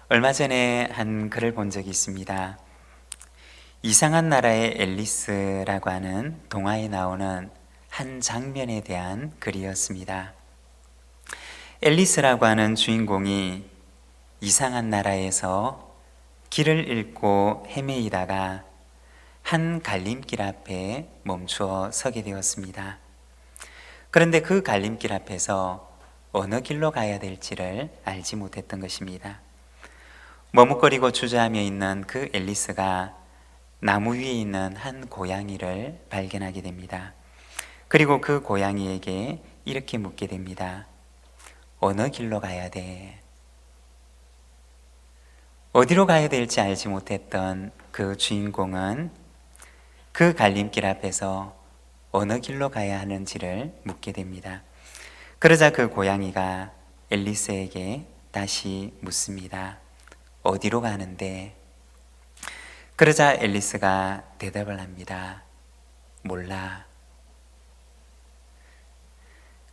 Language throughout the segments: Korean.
얼마 전에 한 글을 본 적이 있습니다. 이상한 나라의 앨리스라고 하는 동화에 나오는 한 장면에 대한 글이었습니다. 앨리스라고 하는 주인공이 이상한 나라에서 길을 잃고 헤매이다가 한 갈림길 앞에 멈추어 서게 되었습니다. 그런데 그 갈림길 앞에서 어느 길로 가야 될지를 알지 못했던 것입니다. 머뭇거리고 주저하며 있는 그 앨리스가 나무 위에 있는 한 고양이를 발견하게 됩니다. 그리고 그 고양이에게 이렇게 묻게 됩니다. 어느 길로 가야 돼? 어디로 가야 될지 알지 못했던 그 주인공은 그 갈림길 앞에서 어느 길로 가야 하는지를 묻게 됩니다. 그러자 그 고양이가 앨리스에게 다시 묻습니다. 어디로 가는데? 그러자 앨리스가 대답을 합니다. 몰라.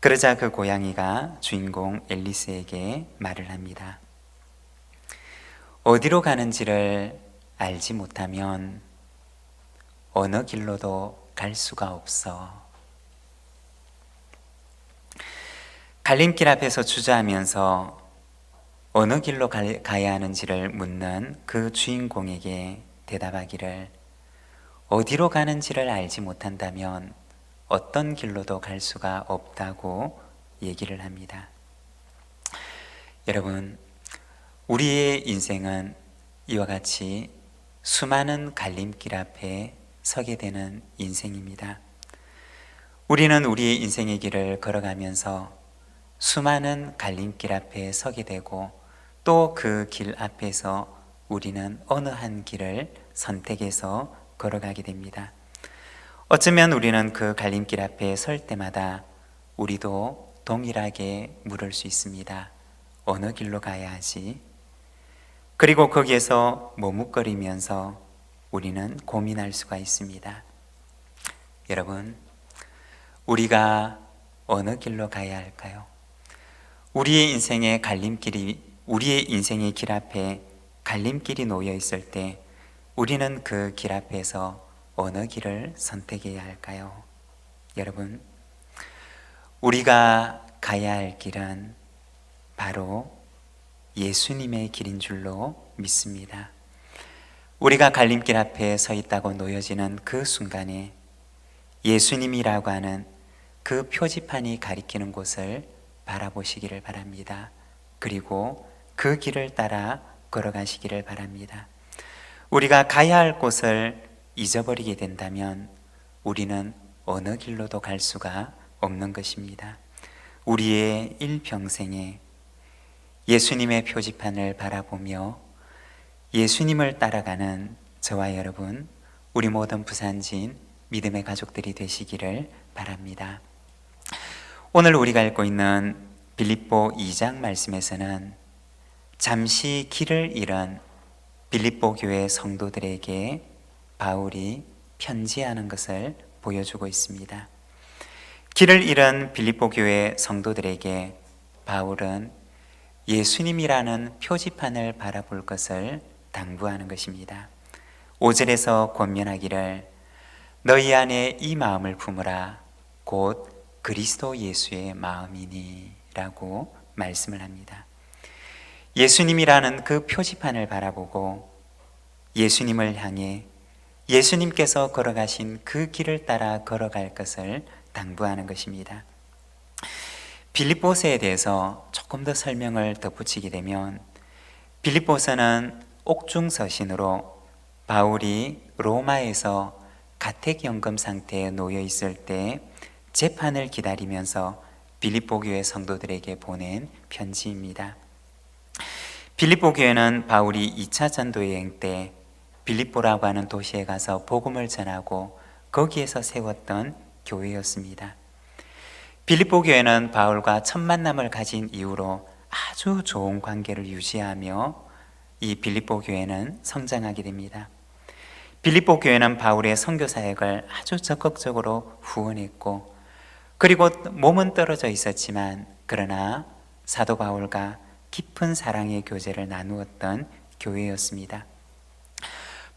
그러자 그 고양이가 주인공 앨리스에게 말을 합니다. 어디로 가는지를 알지 못하면 어느 길로도 갈 수가 없어. 갈림길 앞에서 주저하면서 어느 길로 가야 하는지를 묻는 그 주인공에게 대답하기를 어디로 가는지를 알지 못한다면 어떤 길로도 갈 수가 없다고 얘기를 합니다. 여러분, 우리의 인생은 이와 같이 수많은 갈림길 앞에 서게 되는 인생입니다. 우리는 우리의 인생의 길을 걸어가면서 수많은 갈림길 앞에 서게 되고 또 그 길 앞에서 우리는 어느 한 길을 선택해서 걸어가게 됩니다. 어쩌면 우리는 그 갈림길 앞에 설 때마다 우리도 동일하게 물을 수 있습니다. 어느 길로 가야 하지? 그리고 거기에서 머뭇거리면서 우리는 고민할 수가 있습니다. 여러분, 우리가 어느 길로 가야 할까요? 우리의 인생의 길 앞에 갈림길이 놓여 있을 때 우리는 그 길 앞에서 어느 길을 선택해야 할까요? 여러분, 우리가 가야 할 길은 바로 예수님의 길인 줄로 믿습니다. 우리가 갈림길 앞에 서 있다고 놓여지는 그 순간에 예수님이라고 하는 그 표지판이 가리키는 곳을 바라보시기를 바랍니다. 그리고 그 길을 따라 걸어가시기를 바랍니다. 우리가 가야 할 곳을 잊어버리게 된다면 우리는 어느 길로도 갈 수가 없는 것입니다. 우리의 일평생에 예수님의 표지판을 바라보며 예수님을 따라가는 저와 여러분, 우리 모든 부산진 믿음의 가족들이 되시기를 바랍니다. 오늘 우리가 읽고 있는 빌립보 2장 말씀에서는 잠시 길을 잃은 빌립보 교회 성도들에게 바울이 편지하는 것을 보여주고 있습니다. 길을 잃은 빌립보 교회 성도들에게 바울은 예수님이라는 표지판을 바라볼 것을 당부하는 것입니다. 5절에서 권면하기를 너희 안에 이 마음을 품으라 곧 그리스도 예수의 마음이니 라고 말씀을 합니다. 예수님이라는 그 표지판을 바라보고 예수님을 향해 예수님께서 걸어가신 그 길을 따라 걸어갈 것을 당부하는 것입니다. 빌립보서에 대해서 조금 더 설명을 덧붙이게 되면 빌립보서는 옥중서신으로 바울이 로마에서 가택연금 상태에 놓여 있을 때 재판을 기다리면서 빌립보 교회 성도들에게 보낸 편지입니다. 빌립보 교회는 바울이 2차 전도 여행 때 빌립보라고 하는 도시에 가서 복음을 전하고 거기에서 세웠던 교회였습니다. 빌립보 교회는 바울과 첫 만남을 가진 이후로 아주 좋은 관계를 유지하며 이 빌립보 교회는 성장하게 됩니다. 빌립보 교회는 바울의 선교 사역을 아주 적극적으로 후원했고 그리고 몸은 떨어져 있었지만 그러나 사도 바울과 깊은 사랑의 교제를 나누었던 교회였습니다.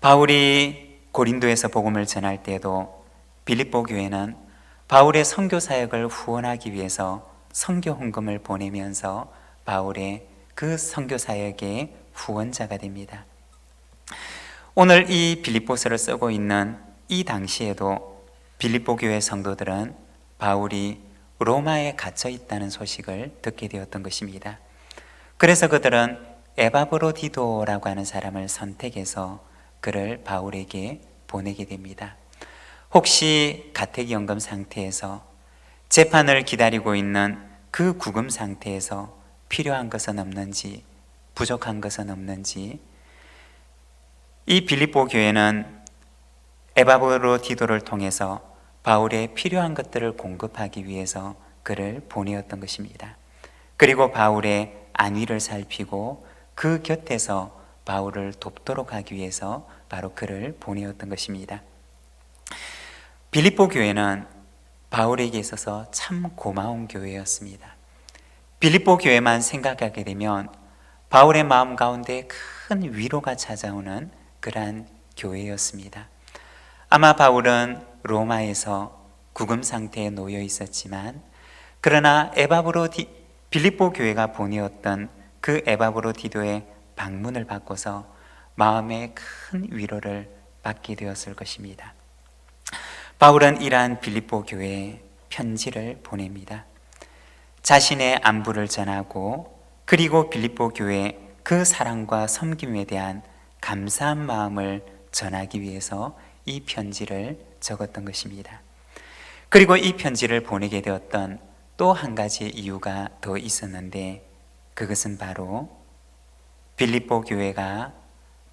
바울이 고린도에서 복음을 전할 때에도 빌립보 교회는 바울의 선교 사역을 후원하기 위해서 선교 헌금을 보내면서 바울의 그 선교 사역의 후원자가 됩니다. 오늘 이 빌립보서를 쓰고 있는 이 당시에도 빌립보 교회 성도들은 바울이 로마에 갇혀 있다는 소식을 듣게 되었던 것입니다. 그래서 그들은 에바브로디도라고 하는 사람을 선택해서 그를 바울에게 보내게 됩니다. 혹시 가택연금 상태에서 재판을 기다리고 있는 그 구금 상태에서 필요한 것은 없는지, 부족한 것은 없는지, 이 빌립보 교회는 에바브로디도를 통해서 바울의 필요한 것들을 공급하기 위해서 그를 보내었던 것입니다. 그리고 바울의 안위를 살피고 그 곁에서 바울을 돕도록 하기 위해서 바로 그를 보내었던 것입니다. 빌립보 교회는 바울에게 있어서 참 고마운 교회였습니다. 빌립보 교회만 생각하게 되면 바울의 마음 가운데 큰 위로가 찾아오는 그러한 교회였습니다. 아마 바울은 로마에서 구금 상태에 놓여 있었지만, 그러나 빌립보 교회가 보내었던 그 에바브로디도의 방문을 받고서 마음에 큰 위로를 받게 되었을 것입니다. 바울은 이러한 빌립보 교회에 편지를 보냅니다. 자신의 안부를 전하고, 그리고 빌립보 교회에 그 사랑과 섬김에 대한 감사한 마음을 전하기 위해서 이 편지를 적었던 것입니다. 그리고 이 편지를 보내게 되었던 또 한 가지 이유가 더 있었는데, 그것은 바로 빌립보 교회가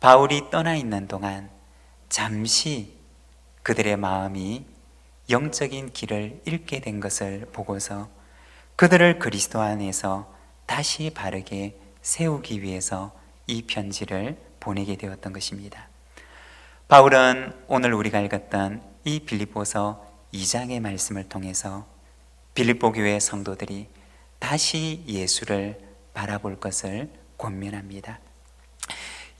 바울이 떠나 있는 동안 잠시 그들의 마음이 영적인 길을 잃게 된 것을 보고서 그들을 그리스도 안에서 다시 바르게 세우기 위해서 이 편지를 보내게 되었던 것입니다. 바울은 오늘 우리가 읽었던 이 빌립보서 2장의 말씀을 통해서 빌립보 교회 성도들이 다시 예수를 바라볼 것을 권면합니다.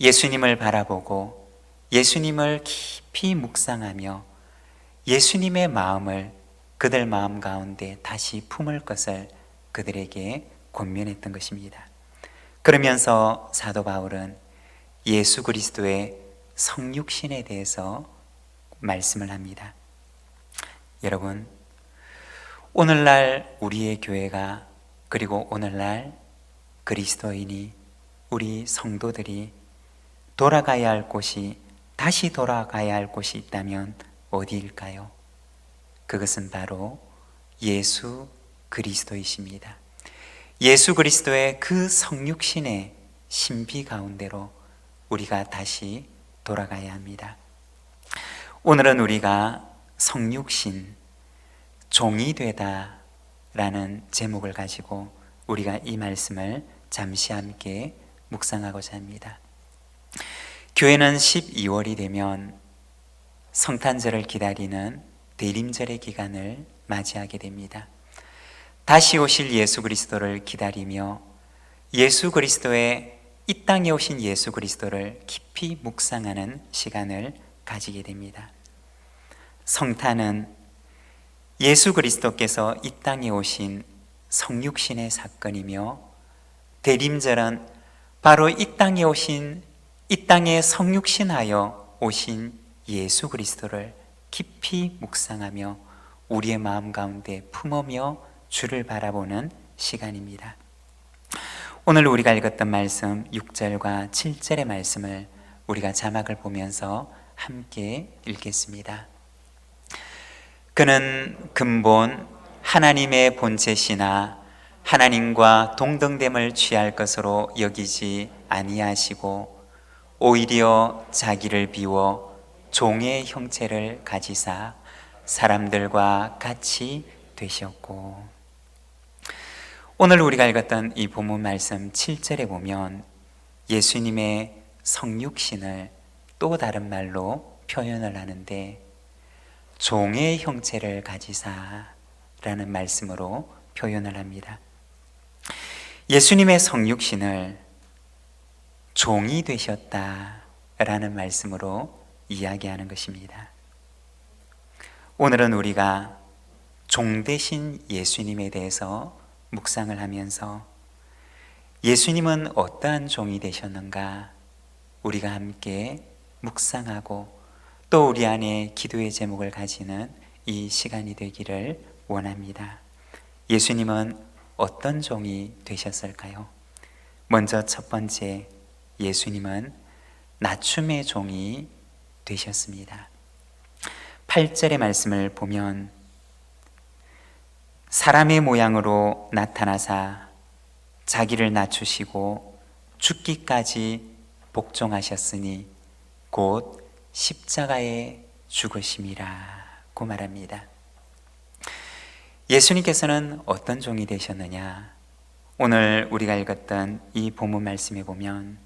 예수님을 바라보고 예수님을 깊이 묵상하며 예수님의 마음을 그들 마음 가운데 다시 품을 것을 그들에게 권면했던 것입니다. 그러면서 사도 바울은 예수 그리스도의 성육신에 대해서 말씀을 합니다. 여러분, 오늘날 우리의 교회가, 그리고 오늘날 그리스도인이, 우리 성도들이 돌아가야 할 곳이, 다시 돌아가야 할 곳이 있다면 어디일까요? 그것은 바로 예수 그리스도이십니다. 예수 그리스도의 그 성육신의 신비 가운데로 우리가 다시 돌아가야 합니다. 오늘은 우리가 성육신, 종이 되다 라는 제목을 가지고 우리가 이 말씀을 잠시 함께 묵상하고자 합니다. 교회는 12월이 되면 성탄절을 기다리는 대림절의 기간을 맞이하게 됩니다. 다시 오실 예수 그리스도를 기다리며 예수 그리스도의 이 땅에 오신 예수 그리스도를 깊이 묵상하는 시간을 가지게 됩니다. 성탄은 예수 그리스도께서 이 땅에 오신 성육신의 사건이며, 대림절은 바로 이 땅에 오신, 이 땅에 성육신하여 오신 예수 그리스도를 깊이 묵상하며 우리의 마음 가운데 품으며 주를 바라보는 시간입니다. 오늘 우리가 읽었던 말씀 6절과 7절의 말씀을 우리가 자막을 보면서 함께 읽겠습니다. 그는 근본 하나님의 본체시나 하나님과 동등됨을 취할 것으로 여기지 아니하시고 오히려 자기를 비워 종의 형체를 가지사 사람들과 같이 되셨고. 오늘 우리가 읽었던 이 본문 말씀 7절에 보면 예수님의 성육신을 또 다른 말로 표현을 하는데, 종의 형체를 가지사 라는 말씀으로 표현을 합니다. 예수님의 성육신을 종이 되셨다라는 말씀으로 이야기하는 것입니다. 오늘은 우리가 종 되신 예수님에 대해서 묵상을 하면서 예수님은 어떠한 종이 되셨는가 우리가 함께 묵상하고 또 우리 안에 기도의 제목을 가지는 이 시간이 되기를 원합니다. 예수님은 어떤 종이 되셨을까요? 먼저 첫 번째, 예수님은 낮춤의 종이 되셨습니다. 8절의 말씀을 보면 사람의 모양으로 나타나사 자기를 낮추시고 죽기까지 복종하셨으니 곧 십자가에 죽으심이라고 말합니다. 예수님께서는 어떤 종이 되셨느냐? 오늘 우리가 읽었던 이 본문 말씀에 보면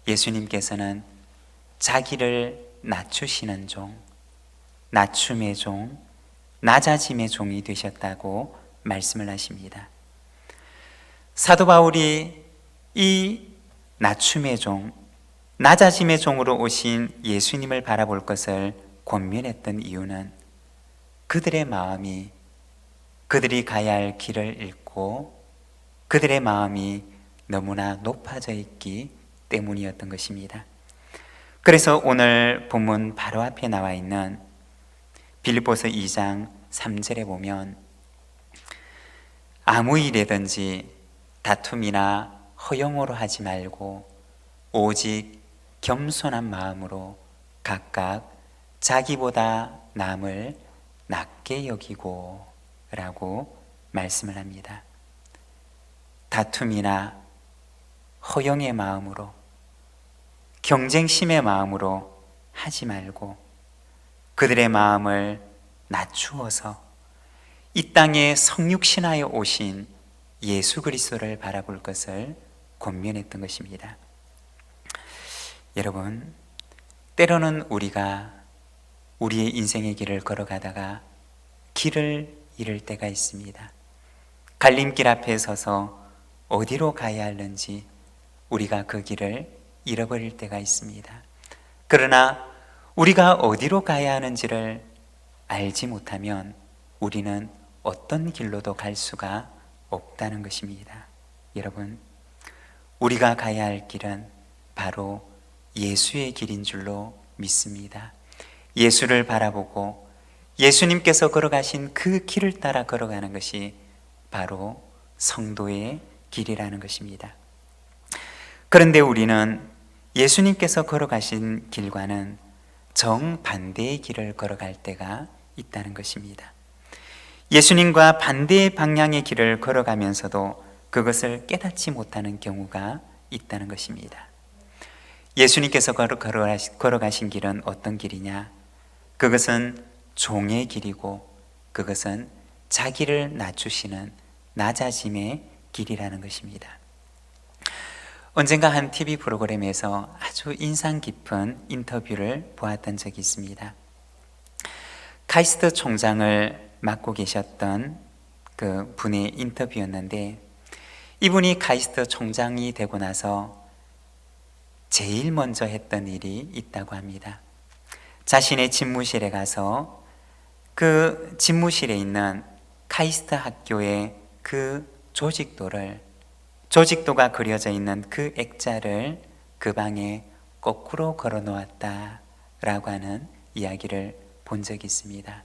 예수님께서는 자기를 낮추시는 종, 낮춤의 종, 낮아짐의 종이 되셨다고 말씀을 하십니다. 사도 바울이 이 낮춤의 종, 낮아짐의 종으로 오신 예수님을 바라볼 것을 권면했던 이유는 그들의 마음이 그들이 가야 할 길을 잃고 그들의 마음이 너무나 높아져 있기 때문이었던 것입니다. 그래서 오늘 본문 바로 앞에 나와 있는 빌립보서 2장 3절에 보면 아무 일이든지 다툼이나 허영으로 하지 말고 오직 겸손한 마음으로 각각 자기보다 남을 낮게 여기고 라고 말씀을 합니다. 다툼이나 허영의 마음으로 경쟁심의 마음으로 하지 말고 그들의 마음을 낮추어서 이 땅에 성육신하여 오신 예수 그리스도를 바라볼 것을 권면했던 것입니다. 여러분, 때로는 우리가 우리의 인생의 길을 걸어가다가 길을 잃을 때가 있습니다. 갈림길 앞에 서서 어디로 가야 하는지 우리가 그 길을 잃어버릴 때가 있습니다. 그러나 우리가 어디로 가야 하는지를 알지 못하면 우리는 어떤 길로도 갈 수가 없다는 것입니다. 여러분, 우리가 가야 할 길은 바로 예수의 길인 줄로 믿습니다. 예수를 바라보고 예수님께서 걸어가신 그 길을 따라 걸어가는 것이 바로 성도의 길이라는 것입니다. 그런데 우리는 예수님께서 걸어가신 길과는 정반대의 길을 걸어갈 때가 있다는 것입니다. 예수님과 반대의 방향의 길을 걸어가면서도 그것을 깨닫지 못하는 경우가 있다는 것입니다. 예수님께서 걸어가신 길은 어떤 길이냐? 그것은 종의 길이고 그것은 자기를 낮추시는 낮아짐의 길이라는 것입니다. 언젠가 한 TV 프로그램에서 아주 인상 깊은 인터뷰를 보았던 적이 있습니다. 카이스트 총장을 맡고 계셨던 그 분의 인터뷰였는데 이분이 카이스트 총장이 되고 나서 제일 먼저 했던 일이 있다고 합니다. 자신의 집무실에 가서 그 집무실에 있는 카이스트 학교의 그 조직도가 그려져 있는 그 액자를 그 방에 거꾸로 걸어 놓았다라고 하는 이야기를 본 적이 있습니다.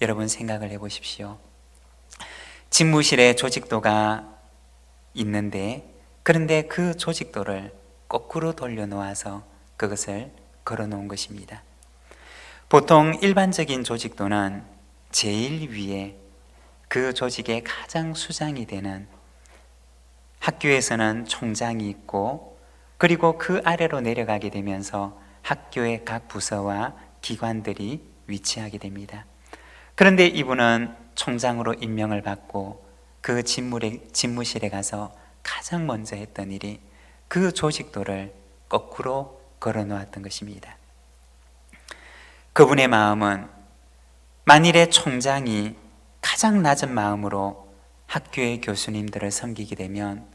여러분 생각을 해보십시오. 집무실에 조직도가 있는데 그런데 그 조직도를 거꾸로 돌려놓아서 그것을 걸어 놓은 것입니다. 보통 일반적인 조직도는 제일 위에 그 조직의 가장 수장이 되는 학교에서는 총장이 있고 그리고 그 아래로 내려가게 되면서 학교의 각 부서와 기관들이 위치하게 됩니다. 그런데 이분은 총장으로 임명을 받고 그 집무실에 가서 가장 먼저 했던 일이 그 조직도를 거꾸로 걸어 놓았던 것입니다. 그분의 마음은 만일에 총장이 가장 낮은 마음으로 학교의 교수님들을 섬기게 되면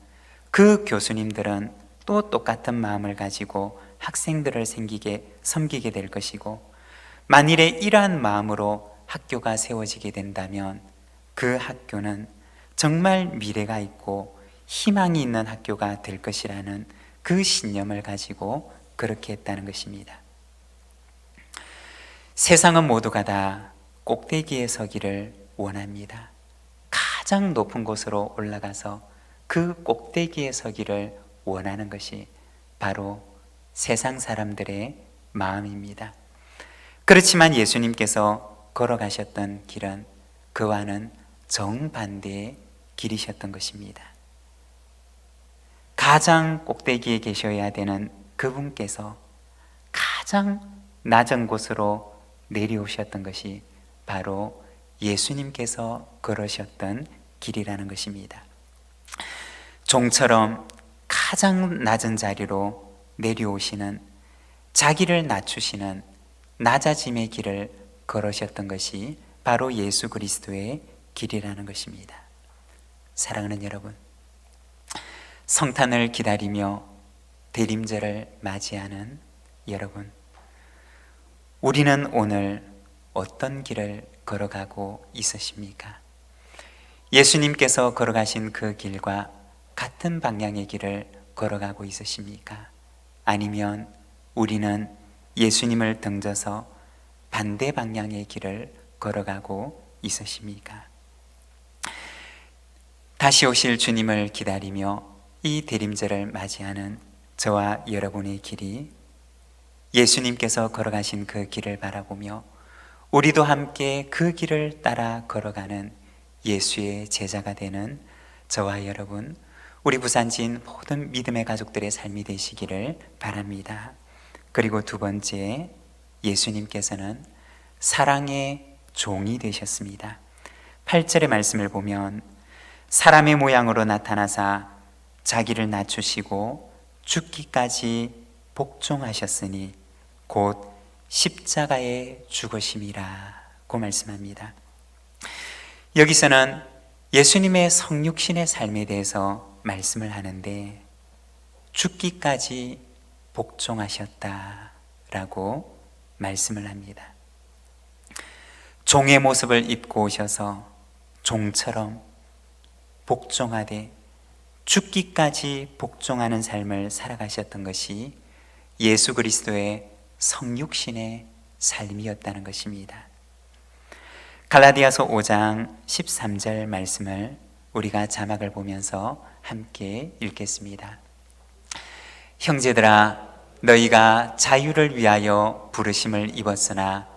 그 교수님들은 또 똑같은 마음을 가지고 학생들을 섬기게 될 것이고, 만일에 이러한 마음으로 학교가 세워지게 된다면 그 학교는 정말 미래가 있고 희망이 있는 학교가 될 것이라는 그 신념을 가지고 그렇게 했다는 것입니다. 세상은 모두가 다 꼭대기에 서기를 원합니다. 가장 높은 곳으로 올라가서 그 꼭대기에 서기를 원하는 것이 바로 세상 사람들의 마음입니다. 그렇지만 예수님께서 걸어가셨던 길은 그와는 정반대의 길이셨던 것입니다. 가장 꼭대기에 계셔야 되는 그분께서 가장 낮은 곳으로 내려오셨던 것이 바로 예수님께서 걸으셨던 길이라는 것입니다. 종처럼 가장 낮은 자리로 내려오시는, 자기를 낮추시는 낮아짐의 길을 걸으셨던 것이 바로 예수 그리스도의 길이라는 것입니다. 사랑하는 여러분, 성탄을 기다리며 대림절을 맞이하는 여러분, 우리는 오늘 어떤 길을 걸어가고 있으십니까? 예수님께서 걸어가신 그 길과 같은 방향의 길을 걸어가고 있으십니까? 아니면 우리는 예수님을 등져서 반대 방향의 길을 걸어가고 있으십니까? 다시 오실 주님을 기다리며 이 대림절을 맞이하는 저와 여러분의 길이 예수님께서 걸어가신 그 길을 바라보며 우리도 함께 그 길을 따라 걸어가는 예수의 제자가 되는 저와 여러분, 우리 부산진 모든 믿음의 가족들의 삶이 되시기를 바랍니다. 그리고 두 번째, 예수님께서는 사랑의 종이 되셨습니다. 8절의 말씀을 보면 사람의 모양으로 나타나사 자기를 낮추시고 죽기까지 복종하셨으니 곧 십자가에 죽으심이라고 말씀합니다. 여기서는 예수님의 성육신의 삶에 대해서 말씀을 하는데 죽기까지 복종하셨다라고 말씀을 합니다. 종의 모습을 입고 오셔서 종처럼 복종하되 죽기까지 복종하는 삶을 살아가셨던 것이 예수 그리스도의 성육신의 삶이었다는 것입니다. 갈라디아서 5장 13절 말씀을 우리가 자막을 보면서 함께 읽겠습니다. 형제들아, 너희가 자유를 위하여 부르심을 입었으나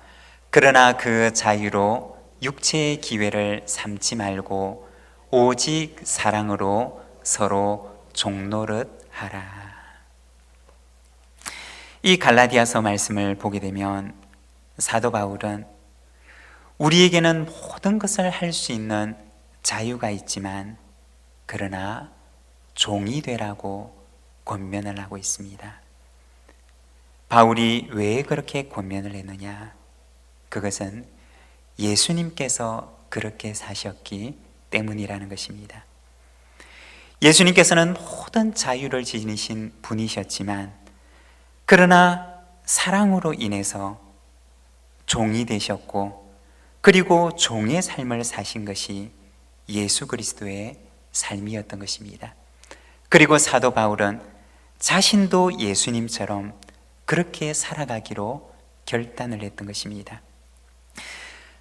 그러나 그 자유로 육체의 기회를 삼지 말고 오직 사랑으로 서로 종노릇 하라. 이 갈라디아서 말씀을 보게 되면 사도 바울은 우리에게는 모든 것을 할 수 있는 자유가 있지만 그러나 종이 되라고 권면을 하고 있습니다. 바울이 왜 그렇게 권면을 했느냐? 그것은 예수님께서 그렇게 사셨기 때문이라는 것입니다. 예수님께서는 모든 자유를 지니신 분이셨지만 그러나 사랑으로 인해서 종이 되셨고 그리고 종의 삶을 사신 것이 예수 그리스도의 삶이었던 것입니다. 그리고 사도 바울은 자신도 예수님처럼 그렇게 살아가기로 결단을 했던 것입니다.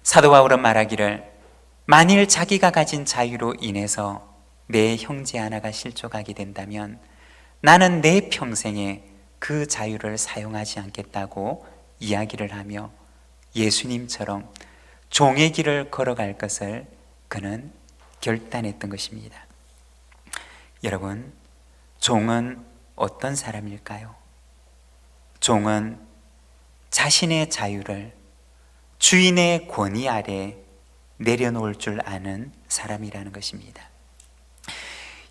사도 바울은 말하기를 만일 자기가 가진 자유로 인해서 내 형제 하나가 실족하게 된다면 나는 내 평생에 그 자유를 사용하지 않겠다고 이야기를 하며 예수님처럼 종의 길을 걸어갈 것을 그는 결단했던 것입니다. 여러분, 종은 어떤 사람일까요? 종은 자신의 자유를 주인의 권위 아래 내려놓을 줄 아는 사람이라는 것입니다.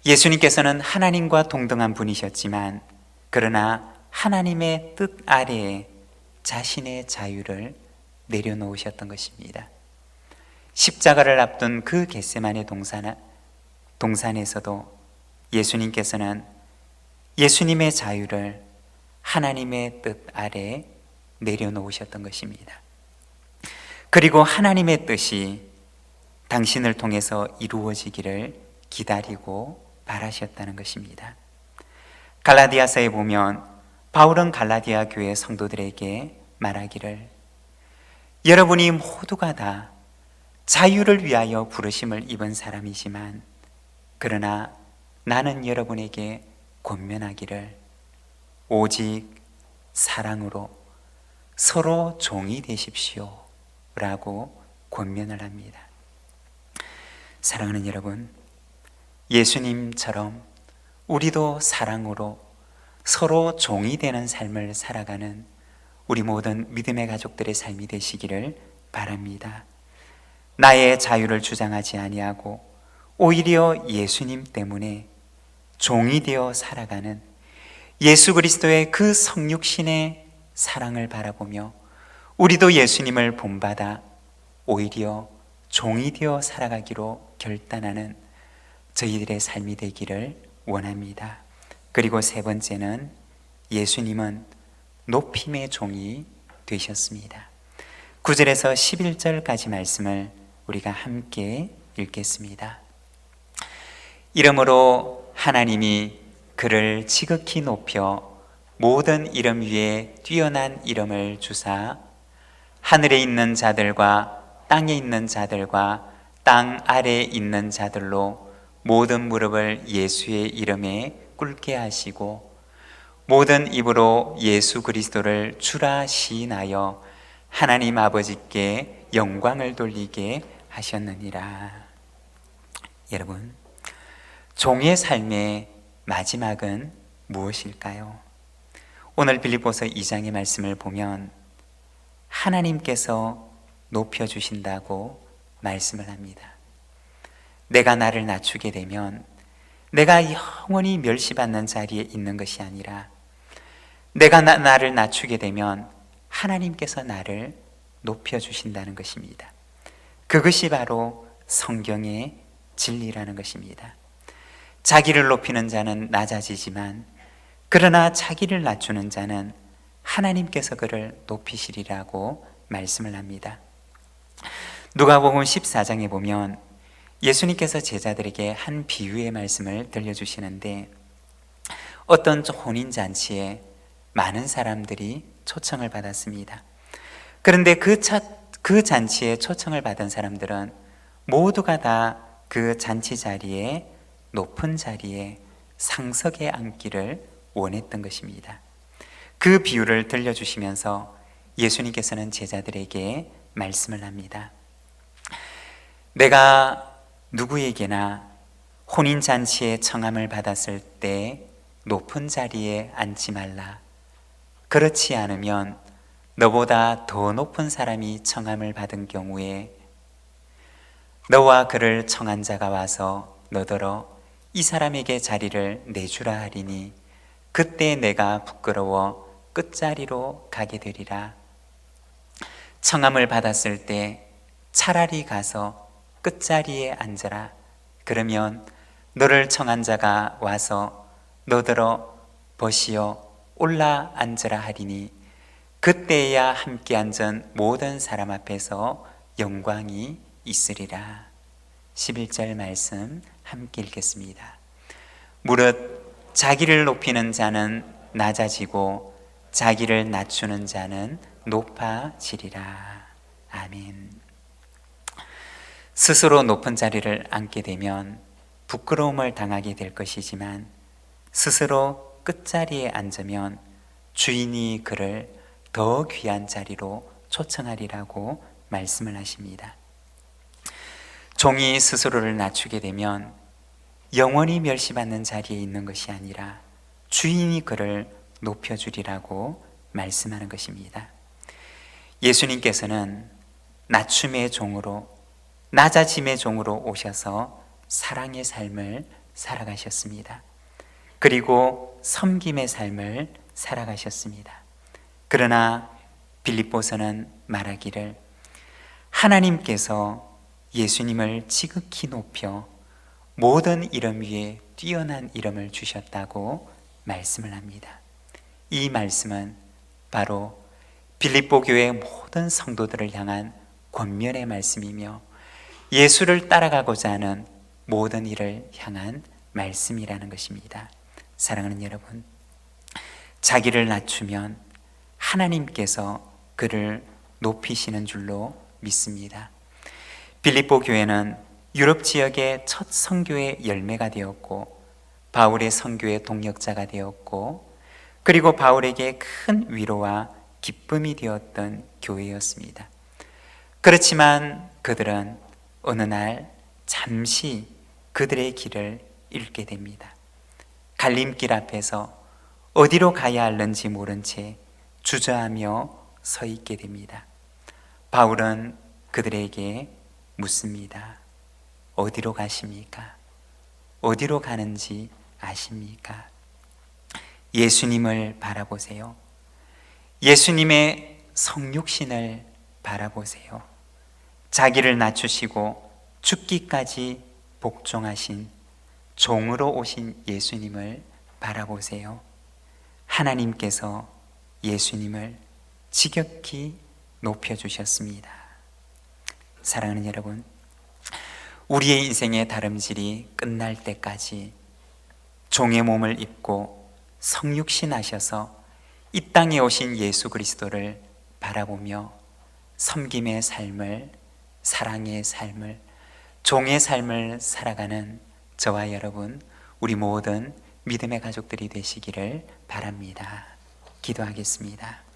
예수님께서는 하나님과 동등한 분이셨지만 그러나 하나님의 뜻 아래에 자신의 자유를 내려놓으셨던 것입니다. 십자가를 앞둔 그 겟세마네 동산은 동산에서도 예수님께서는 예수님의 자유를 하나님의 뜻 아래 내려놓으셨던 것입니다. 그리고 하나님의 뜻이 당신을 통해서 이루어지기를 기다리고 바라셨다는 것입니다. 갈라디아서에 보면 바울은 갈라디아 교회 성도들에게 말하기를, 여러분이 모두가 다 자유를 위하여 부르심을 입은 사람이지만 그러나 나는 여러분에게 권면하기를 오직 사랑으로 서로 종이 되십시오 라고 권면을 합니다. 사랑하는 여러분, 예수님처럼 우리도 사랑으로 서로 종이 되는 삶을 살아가는 우리 모든 믿음의 가족들의 삶이 되시기를 바랍니다. 나의 자유를 주장하지 아니하고 오히려 예수님 때문에 종이 되어 살아가는 예수 그리스도의 그 성육신의 사랑을 바라보며 우리도 예수님을 본받아 오히려 종이 되어 살아가기로 결단하는 저희들의 삶이 되기를 원합니다. 그리고 세 번째는 예수님은 높임의 종이 되셨습니다. 9절에서 11절까지 말씀을 우리가 함께 읽겠습니다. 이러므로 하나님이 그를 지극히 높여 모든 이름 위에 뛰어난 이름을 주사 하늘에 있는 자들과 땅에 있는 자들과 땅 아래에 있는 자들로 모든 무릎을 예수의 이름에 꿇게 하시고 모든 입으로 예수 그리스도를 주라 시인하여 하나님 아버지께 영광을 돌리게 하셨느니라. 여러분, 종의 삶의 마지막은 무엇일까요? 오늘 빌립보서 2장의 말씀을 보면 하나님께서 높여주신다고 말씀을 합니다. 내가 나를 낮추게 되면 내가 영원히 멸시받는 자리에 있는 것이 아니라 내가 나를 낮추게 되면 하나님께서 나를 높여주신다는 것입니다. 그것이 바로 성경의 진리라는 것입니다. 자기를 높이는 자는 낮아지지만 그러나 자기를 낮추는 자는 하나님께서 그를 높이시리라고 말씀을 합니다. 누가복음 14장에 보면 예수님께서 제자들에게 한 비유의 말씀을 들려주시는데 어떤 혼인잔치에 많은 사람들이 초청을 받았습니다. 그런데 그 잔치에 초청을 받은 사람들은 모두가 다 그 잔치 자리에 높은 자리에 상석에 앉기를 원했던 것입니다. 그 비유를 들려주시면서 예수님께서는 제자들에게 말씀을 합니다. 내가 누구에게나 혼인잔치에 청함을 받았을 때 높은 자리에 앉지 말라. 그렇지 않으면 너보다 더 높은 사람이 청함을 받은 경우에 너와 그를 청한 자가 와서 너더러 이 사람에게 자리를 내주라 하리니 그때 내가 부끄러워 끝자리로 가게 되리라. 청함을 받았을 때 차라리 가서 끝자리에 앉아라. 그러면 너를 청한 자가 와서 너더러 벗이여 올라 앉으라 하리니 그때야 함께 앉은 모든 사람 앞에서 영광이 있으리라. 11절 말씀 함께 읽겠습니다. 무릇 자기를 높이는 자는 낮아지고 자기를 낮추는 자는 높아지리라. 아멘. 스스로 높은 자리를 앉게 되면 부끄러움을 당하게 될 것이지만 스스로 끝자리에 앉으면 주인이 그를 더 귀한 자리로 초청하리라고 말씀을 하십니다. 종이 스스로를 낮추게 되면 영원히 멸시받는 자리에 있는 것이 아니라 주인이 그를 높여주리라고 말씀하는 것입니다. 예수님께서는 낮춤의 종으로 낮아짐의 종으로 오셔서 사랑의 삶을 살아가셨습니다. 그리고 섬김의 삶을 살아가셨습니다. 그러나 빌립보서는 말하기를 하나님께서 예수님을 지극히 높여 모든 이름 위에 뛰어난 이름을 주셨다고 말씀을 합니다. 이 말씀은 바로 빌립보 교회의 모든 성도들을 향한 권면의 말씀이며 예수를 따라가고자 하는 모든 이를 향한 말씀이라는 것입니다. 사랑하는 여러분, 자기를 낮추면 하나님께서 그를 높이시는 줄로 믿습니다. 빌립보 교회는 유럽 지역의 첫 선교의 열매가 되었고 바울의 선교의 동력자가 되었고 그리고 바울에게 큰 위로와 기쁨이 되었던 교회였습니다. 그렇지만 그들은 어느 날 잠시 그들의 길을 잃게 됩니다. 갈림길 앞에서 어디로 가야 할는지 모른 채 주저하며 서 있게 됩니다. 바울은 그들에게 묻습니다. 어디로 가십니까? 어디로 가는지 아십니까? 예수님을 바라보세요. 예수님의 성육신을 바라보세요. 자기를 낮추시고 죽기까지 복종하신 종으로 오신 예수님을 바라보세요. 하나님께서 예수님을 지극히 높여주셨습니다. 사랑하는 여러분, 우리의 인생의 다름질이 끝날 때까지 종의 몸을 입고 성육신하셔서 이 땅에 오신 예수 그리스도를 바라보며 섬김의 삶을, 사랑의 삶을, 종의 삶을 살아가는 저와 여러분, 우리 모든 믿음의 가족들이 되시기를 바랍니다. 기도하겠습니다.